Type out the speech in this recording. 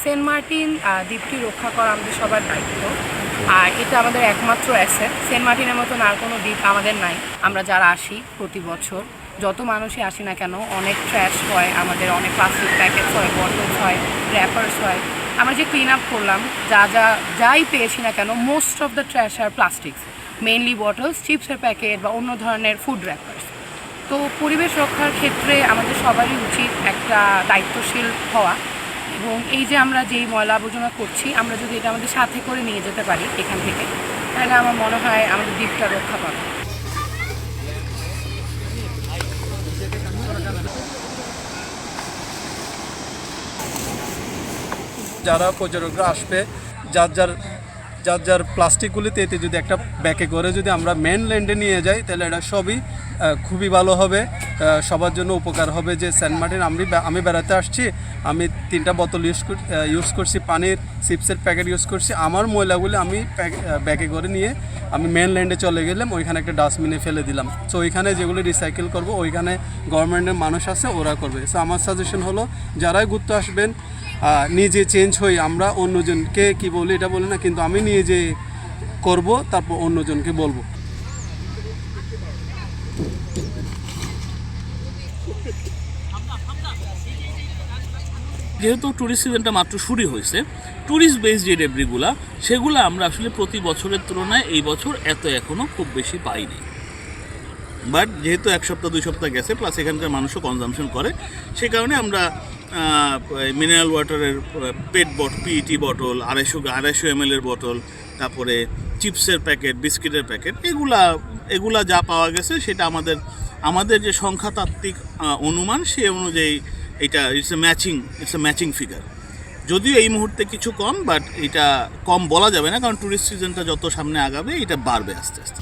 Saint Martin দ্বীপটি রক্ষা করা আমাদের সবার দায়িত্ব, আর এটা আমাদের একমাত্র অ্যাসেট। সেন্ট মার্টিনের মতন আর কোনো দ্বীপ আমাদের নাই। আমরা যারা আসি প্রতি বছর, যত মানুষই আসি না কেন, অনেক ট্র্যাশ হয়, আমাদের অনেক প্লাস্টিক প্যাকেটস হয়, বটলস হয়, র্যাপার্স হয়। আমরা যে ক্লিন আপ করলাম, যাই পেয়েছি না কেন, মোস্ট অফ দ্য ট্র্যাশ আর প্লাস্টিক্স, মেইনলি বটলস, চিপসের প্যাকেট বা অন্য ধরনের ফুড র্যাপার্স। তো পরিবেশ রক্ষার ক্ষেত্রে আমাদের সবারই উচিত একটা দায়িত্বশীল হওয়া, এবং এই যে আমরা যেই ময়লা আবর্জনা করছি, আমরা যদি এটা আমাদের সাথে করে নিয়ে যেতে পারি এখান থেকে, তাহলে আমার মনে হয় আমাদের দ্বীপটা রক্ষা পাবে। যারা পর্যটকরা আসবে, যার যার প্লাস্টিকগুলিতে এতে যদি একটা ব্যাগে করে যদি আমরা মেনল্যান্ডে নিয়ে যাই, তাহলে এটা সবই খুবই ভালো হবে, সবার জন্য উপকার হবে। যে সেন্ট মার্টিন আমি বেড়াতে আসছি, আমি 3টা বোতল ইউজ করছি, পানির চিপসের প্যাকেট ইউজ করছি, আমার ময়লাগুলি আমি ব্যাগে করে নিয়ে আমি মেনল্যান্ডে চলে গেলাম, ওইখানে একটা ডাস্টবিনে ফেলে দিলাম। সো ওইখানে যেগুলো রিসাইকেল করবো, ওইখানে গভর্নমেন্টের মানুষ আছে, ওরা করবে। সো আমার সাজেশন হলো, যারাই ঘুরতে আসবেন, নিজে চেঞ্জ হই, আমরা অন্যজনকে কি বলি এটা বলি না, কিন্তু আমি নিজে করব, তারপর অন্যজনকে বলবো। যেহেতু ট্যুরিস্ট সিজনটা মাত্র শুরু হয়েছে, ট্যুরিস্ট বেসড যে ডেব্রিগুলা, সেগুলো আমরা আসলে প্রতি বছরের তুলনায় এই বছর এখনও খুব বেশি পাইনি। বাট যেহেতু 1 সপ্তাহ 2 সপ্তাহ গেছে, প্লাস এখানকার মানুষও কনজামশন করে, সে কারণে আমরা মিনারেল ওয়াটারের পিইটি বটল, 250 ml বোতল, তারপরে চিপসের প্যাকেট, বিস্কিটের প্যাকেট, এগুলা যা পাওয়া গেছে, সেটা আমাদের যে সংখ্যাতাত্ত্বিক অনুমান, সে অনুযায়ী এটা ইটস এ ম্যাচিং ফিগার। যদিও এই মুহূর্তে কিছু কম, বাট এটা কম বলা যাবে না, কারণ ট্যুরিস্ট সিজনটা যত সামনে আগাবে, এটা বাড়বে আস্তে আস্তে।